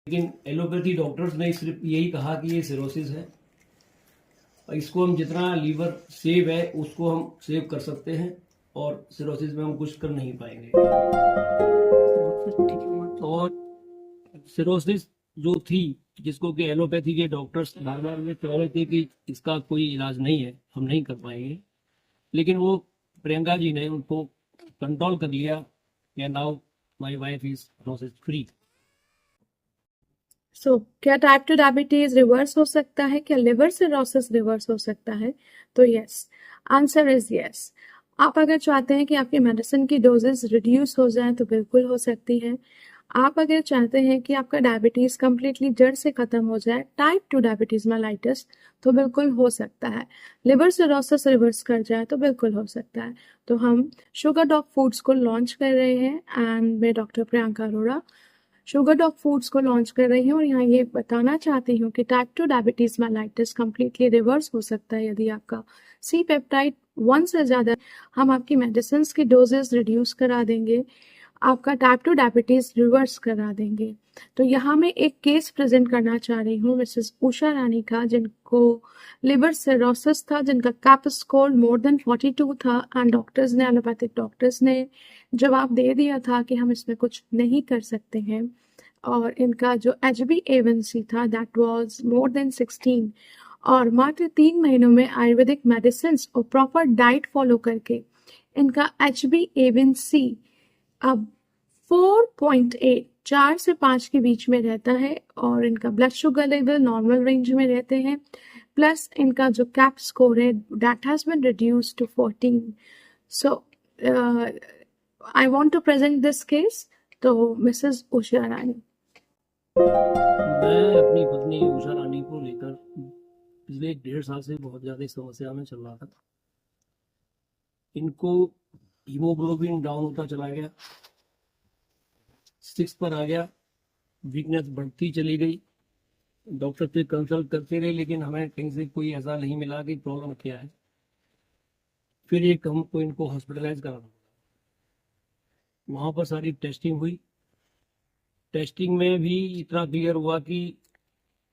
लेकिन allopathy doctors ने सिर्फ यही कहा कि ये सिरोसिस है, और इसको हम जितना लीवर सेव है उसको हम सेव कर सकते हैं, और सिरोसिस में हम कुछ कर नहीं पाएंगे। और सिरोसिस जो थी, जिसको कि एलोपैथी के डॉक्टर्स बार-बार ये कह रहे थे कि इसका कोई इलाज नहीं है, हम नहीं कर पाएंगे, लेकिन वो प्रियंका जी ने उनको कंट्रोल कर लिया कि now my wife is cirrhosis free. क्या टाइप 2 डायबिटीज रिवर्स हो सकता है? क्या लिवर सिरोसिस रिवर्स हो सकता है? तो यस, आंसर इज यस। आप अगर चाहते हैं कि आपकी मेडिसिन की डोजेस रिड्यूस हो जाए तो बिल्कुल हो सकती है। आप अगर चाहते हैं कि आपका डायबिटीज कंप्लीटली जड़ से खत्म हो जाए, टाइप 2 डायबिटीज मेलाइटिस, तो बिल्कुल हो सकता है। लिवर सिरोसिस रिवर्स कर जाए तो बिल्कुल हो सकता है। तो हम शुगर डॉग फूड्स को लॉन्च कर रहे हैं, एंड मैं doctor Priyanka Arora sugar dog foods को लॉन्च कर रही हूँ, और यहाँ ये बताना चाहती हूँ कि type 2 diabetes mellitus completely reverse हो सकता है यदि आपका सी पेप्टाइड 1 से ज़्यादा। हम आपकी मेडिसिन की डोजेस रिड्यूस करा देंगे, आपका टाइप 2 डायबिटीज रिवर्स करा देंगे। तो यहाँ मैं एक केस प्रेजेंट करना चाह रही हूँ मिसेस उषा रानी का, जिनको लिवर सिरोसिस था, जिनका कैप स्कोर मोर देन 42 था, एंड डॉक्टर्स ने, एलोपैथिक डॉक्टर्स ने जवाब दे दिया था कि हम इसमें कुछ नहीं कर सकते हैं, और इनका जो HbA1c था दैट वाज मोर देन 16, और मात्र 3 महीनों में आयुर्वेदिक मेडिसिन और प्रॉपर डाइट फॉलो करके इनका HbA1c अब 4.8, 4 से 5 के बीच में रहता है, और इनका blood sugar level normal range में रहते हैं, प्लस इनका जो कैप स्कोर है that has been reduced to 14। So I want to present this case. तो मिसेस उषा रानी। मैं अपनी पत्नी उषा रानी को लेकर पिछले 1.5 साल से बहुत ज़्यादा समस्या में चल रहा था। इनको हीमोग्लोबिन डाउन होता चला गया, 6 पर आ गया, वीकनेस बढ़ती चली गई। डॉक्टर से कंसल्ट करते रहे, लेकिन हमें कहीं से कोई ऐसा नहीं मिला कि प्रॉब्लम क्या है। फिर एक हमको इनको हॉस्पिटलाइज कराना पड़ा। वहाँ पर सारी टेस्टिंग हुई, टेस्टिंग में भी इतना क्लियर हुआ कि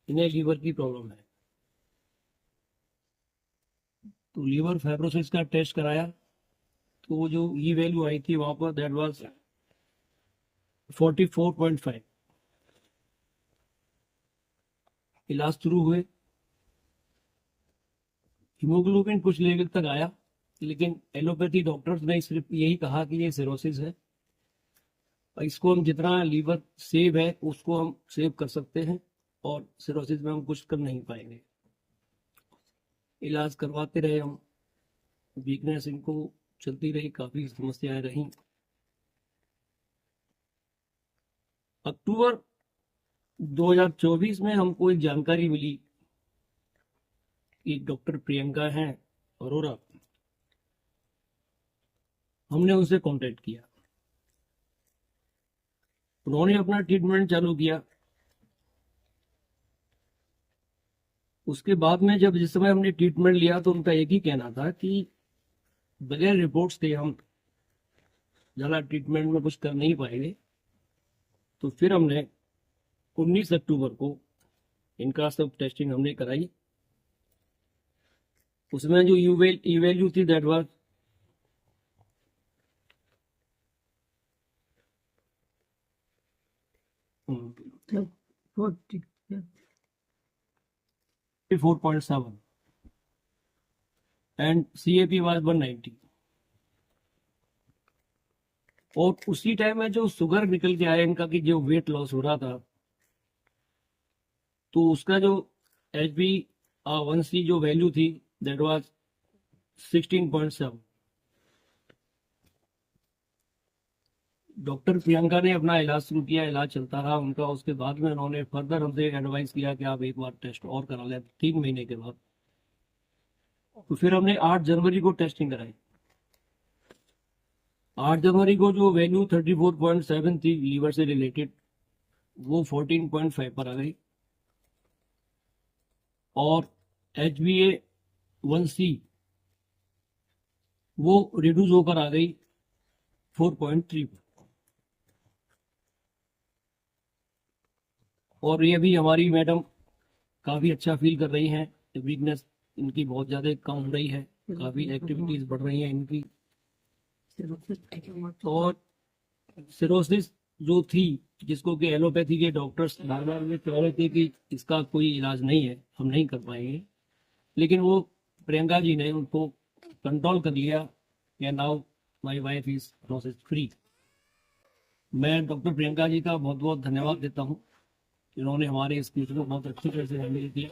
इन्हें लीवर की प्रॉब्लम है। तो लीवर फाइब्रोसिस का टेस्ट कराया, तो वो जो ई वैल्यू आई थी वहाँ पर दैट वाज 44.5। इलाज शुरू हुए, हीमोग्लोबिन कुछ लेवल तक आया, लेकिन एलोपैथी डॉक्टर्स ने सिर्फ यही कहा कि ये सिरोसिस है, और इसको हम जितना लीवर सेव है उसको हम सेव कर सकते हैं, और सिरोसिस में हम कुछ कर नहीं पाएंगे। इलाज करवाते रहे हम, वीकनेस इनको चलती रही, काफी समस्याएं रही। अक्टूबर 2024 में हमको एक जानकारी मिली कि डॉक्टर प्रियंका हैं अरोड़ा। हमने उनसे कांटेक्ट किया, उन्होंने अपना ट्रीटमेंट चालू किया। उसके बाद में जब जिस समय हमने ट्रीटमेंट लिया तो उनका एक ही कहना था कि बगैर रिपोर्ट्स के हम ज़्यादा ट्रीटमेंट में कुछ कर नहीं पाएंगे। तो फिर हमने 19 अक्टूबर को इनका सब टेस्टिंग हमने कराई। उसमें जो ई वैल्यू थी that was 4.7 and CAP was 190। और उसी टाइम में जो शुगर निकल के आया इनका, कि जो वेट लॉस हो रहा था, तो उसका जो HbA1c जो वैल्यू थी दैट वाज 16.7। डॉक्टर प्रियंका ने अपना इलाज शुरू किया, इलाज चलता रहा उनका। उसके बाद में उन्होंने फर्दर हमसे एडवाइस किया कि आप एक बार टेस्ट और करा लें 3 महीने के बाद। तो फिर हमने 8 जनवरी को टेस्टिंग कराई। 8 जनवरी को जो वैल्यू 34.7 थी लीवर से रिलेटेड, वो 14.5 पर आ गई, और HbA1c वो रिड्यूस होकर आ गई 4.3 पर। और ये भी हमारी मैडम काफ़ी अच्छा फील कर रही हैं, वीकनेस इनकी बहुत ज़्यादा कम हो रही है, काफ़ी एक्टिविटीज़ बढ़ रही हैं इनकी। और सिरोसिस जो थी, जिसको कि एलोपैथी के डॉक्टर्स बार बार ये कह रहे थे कि इसका कोई इलाज नहीं है, हम नहीं कर पाएंगे, लेकिन वो प्रियंका जी ने उनको कंट्रोल कर लिया। Now my wife is cirrhosis free. मैं डॉक्टर प्रियंका जी का बहुत बहुत धन्यवाद देता हूँ, इन्होंने हमारे इस केस को बहुत अच्छी तरह से हैंडल किया।